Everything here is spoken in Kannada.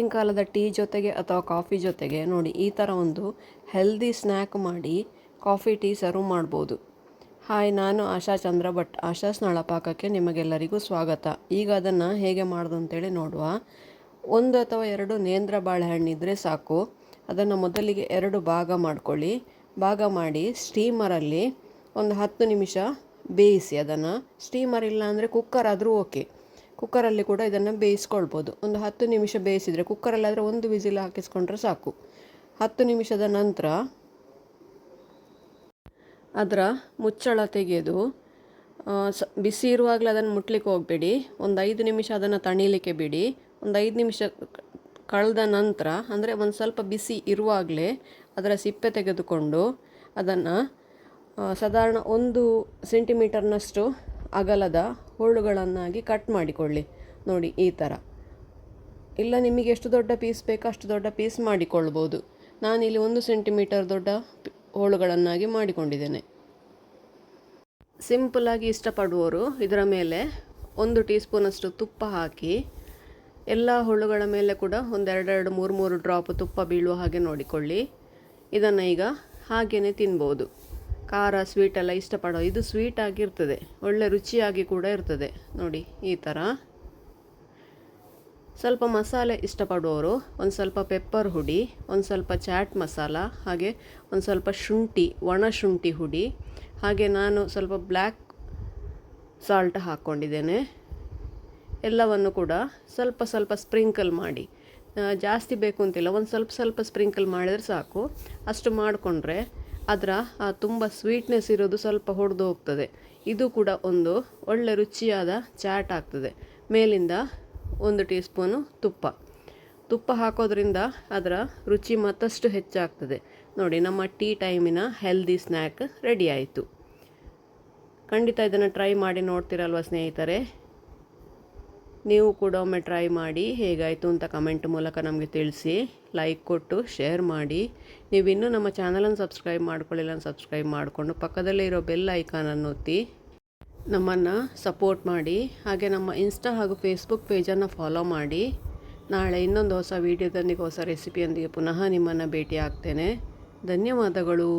ಸಾಯಂಕಾಲದ ಟೀ ಜೊತೆಗೆ ಅಥವಾ ಕಾಫಿ ಜೊತೆಗೆ ನೋಡಿ ಈ ಥರ ಒಂದು ಹೆಲ್ದಿ ಸ್ನ್ಯಾಕ್ ಮಾಡಿ ಕಾಫಿ ಟೀ ಸರ್ವ್ ಮಾಡ್ಬೋದು. ಹಾಯ್, ನಾನು ಆಶಾ ಚಂದ್ರ ಭಟ್. ಆಶಾಸ್ ನಳಪಾಕಕ್ಕೆ ನಿಮಗೆಲ್ಲರಿಗೂ ಸ್ವಾಗತ. ಈಗ ಅದನ್ನು ಹೇಗೆ ಮಾಡೋದು ಅಂತೇಳಿ ನೋಡುವ. 1 ಅಥವಾ 2 ನೇಂದ್ರ ಬಾಳೆಹಣ್ಣಿದ್ರೆ ಸಾಕು. ಅದನ್ನು ಮೊದಲಿಗೆ 2 ಭಾಗ ಮಾಡ್ಕೊಳ್ಳಿ. ಭಾಗ ಮಾಡಿ ಸ್ಟೀಮರಲ್ಲಿ ಒಂದು 10 ನಿಮಿಷ ಬೇಯಿಸಿ. ಅದನ್ನು ಸ್ಟೀಮರ್ ಇಲ್ಲ ಅಂದರೆ ಕುಕ್ಕರ್ ಆದರೂ ಓಕೆ. ಕುಕ್ಕರಲ್ಲಿ ಕೂಡ ಇದನ್ನು ಬೇಯಿಸ್ಕೊಳ್ಬೋದು. ಒಂದು 10 ನಿಮಿಷ ಬೇಯಿಸಿದರೆ, ಕುಕ್ಕರಲ್ಲಾದರೆ 1 ವಿಸಿಲ್ ಹಾಕಿಸ್ಕೊಂಡ್ರೆ ಸಾಕು. 10 ನಿಮಿಷದ ನಂತರ ಅದರ ಮುಚ್ಚಳ ತೆಗೆದು ಬಿಸಿ ಇರುವಾಗಲೇ ಅದನ್ನು ಮುಟ್ಲಿಕ್ಕೆ ಹೋಗಬೇಡಿ. ಒಂದು 5 ನಿಮಿಷ ಅದನ್ನು ತಣಿಲಿಕ್ಕೆ ಬಿಡಿ. ಒಂದು 5 ನಿಮಿಷ ಕಳೆದ ನಂತರ, ಅಂದರೆ ಒಂದು ಸ್ವಲ್ಪ ಬಿಸಿ ಇರುವಾಗಲೇ ಅದರ ಸಿಪ್ಪೆ ತೆಗೆದುಕೊಂಡು ಅದನ್ನು ಸಾಧಾರಣ 1 ಸೆಂಟಿಮೀಟರ್ನಷ್ಟು ಅಗಲದ ಹೋಳುಗಳನ್ನಾಗಿ ಕಟ್ ಮಾಡಿಕೊಳ್ಳಿ. ನೋಡಿ ಈ ಥರ. ಇಲ್ಲ ನಿಮಗೆ ಎಷ್ಟು ದೊಡ್ಡ ಪೀಸ್ ಬೇಕೋ ಅಷ್ಟು ದೊಡ್ಡ ಪೀಸ್ ಮಾಡಿಕೊಳ್ಬೋದು. ನಾನಿಲ್ಲಿ 1 ಸೆಂಟಿಮೀಟರ್ ದೊಡ್ಡ ಹೋಳುಗಳನ್ನಾಗಿ ಮಾಡಿಕೊಂಡಿದ್ದೇನೆ. ಸಿಂಪಲಾಗಿ ಇಷ್ಟಪಡುವವರು ಇದರ ಮೇಲೆ 1 ಟೀ ಸ್ಪೂನಷ್ಟು ತುಪ್ಪ ಹಾಕಿ, ಎಲ್ಲ ಹೋಳುಗಳ ಮೇಲೆ ಕೂಡ ಒಂದು 2 3 ಡ್ರಾಪ್ ತುಪ್ಪ ಬೀಳುವ ಹಾಗೆ ನೋಡಿಕೊಳ್ಳಿ. ಇದನ್ನು ಈಗ ಹಾಗೇ ತಿನ್ಬೋದು. ಖಾರ ಸ್ವೀಟ್ ಎಲ್ಲ ಇಷ್ಟಪಡೋ, ಇದು ಸ್ವೀಟ್ ಆಗಿರ್ತದೆ, ಒಳ್ಳೆ ರುಚಿಯಾಗಿ ಕೂಡ ಇರ್ತದೆ. ನೋಡಿ ಈ ಥರ. ಸ್ವಲ್ಪ ಮಸಾಲೆ ಇಷ್ಟಪಡುವವರು ಒಂದು ಸ್ವಲ್ಪ ಪೆಪ್ಪರ್ ಹುಡಿ, ಒಂದು ಸ್ವಲ್ಪ ಚಾಟ್ ಮಸಾಲ, ಹಾಗೆ ಒಂದು ಸ್ವಲ್ಪ ಶುಂಠಿ, ಒಣ ಶುಂಠಿ ಹುಡಿ, ಹಾಗೆ ನಾನು ಸ್ವಲ್ಪ ಬ್ಲ್ಯಾಕ್ ಸಾಲ್ಟ್ ಹಾಕ್ಕೊಂಡಿದ್ದೇನೆ. ಎಲ್ಲವನ್ನು ಕೂಡ ಸ್ವಲ್ಪ ಸ್ವಲ್ಪ ಸ್ಪ್ರಿಂಕಲ್ ಮಾಡಿ, ಜಾಸ್ತಿ ಬೇಕು ಅಂತಿಲ್ಲ, ಒಂದು ಸ್ವಲ್ಪ ಸ್ಪ್ರಿಂಕಲ್ ಮಾಡಿದರೆ ಸಾಕು. ಅಷ್ಟು ಮಾಡಿಕೊಂಡ್ರೆ ಅದರ ತುಂಬ ಸ್ವೀಟ್ನೆಸ್ ಇರೋದು ಸ್ವಲ್ಪ ಹೊಡೆದು ಹೋಗ್ತದೆ. ಇದು ಕೂಡ ಒಂದು ಒಳ್ಳೆ ರುಚಿಯಾದ ಚಾಟ್ ಆಗ್ತದೆ. ಮೇಲಿಂದ 1 ಟೀ ಸ್ಪೂನು ತುಪ್ಪ ಹಾಕೋದ್ರಿಂದ ಅದರ ರುಚಿ ಮತ್ತಷ್ಟು ಹೆಚ್ಚಾಗ್ತದೆ. ನೋಡಿ, ನಮ್ಮ ಟೀ ಟೈಮಿನ ಹೆಲ್ದಿ ಸ್ನ್ಯಾಕ್ ರೆಡಿ ಆಯಿತು. ಖಂಡಿತ ಇದನ್ನು ಟ್ರೈ ಮಾಡಿ ನೋಡ್ತೀರಲ್ವ ಸ್ನೇಹಿತರೆ. ನೀವು ಕೂಡ ಒಮ್ಮೆ ಟ್ರೈ ಮಾಡಿ ಹೇಗಾಯಿತು ಅಂತ ಕಮೆಂಟ್ ಮೂಲಕ ನಮಗೆ ತಿಳಿಸಿ. ಲೈಕ್ ಕೊಟ್ಟು ಶೇರ್ ಮಾಡಿ. ನೀವಿನ್ನೂ ನಮ್ಮ ಚಾನಲನ್ನು ಸಬ್ಸ್ಕ್ರೈಬ್ ಮಾಡ್ಕೊಳ್ಳಿಲ್ಲ, ಸಬ್ಸ್ಕ್ರೈಬ್ ಮಾಡಿಕೊಂಡು ಪಕ್ಕದಲ್ಲೇ ಇರೋ ಬೆಲ್ ಐಕಾನನ್ನು ಒತ್ತಿ ನಮ್ಮನ್ನು ಸಪೋರ್ಟ್ ಮಾಡಿ. ಹಾಗೆ ನಮ್ಮ ಇನ್ಸ್ಟಾ ಹಾಗೂ ಫೇಸ್ಬುಕ್ ಪೇಜನ್ನು ಫಾಲೋ ಮಾಡಿ. ನಾಳೆ ಇನ್ನೊಂದು ಹೊಸ ವೀಡಿಯೋದೊಂದಿಗೆ, ಹೊಸ ರೆಸಿಪಿಯೊಂದಿಗೆ ಪುನಃ ನಿಮ್ಮನ್ನು ಭೇಟಿ ಆಗ್ತೇನೆ. ಧನ್ಯವಾದಗಳು.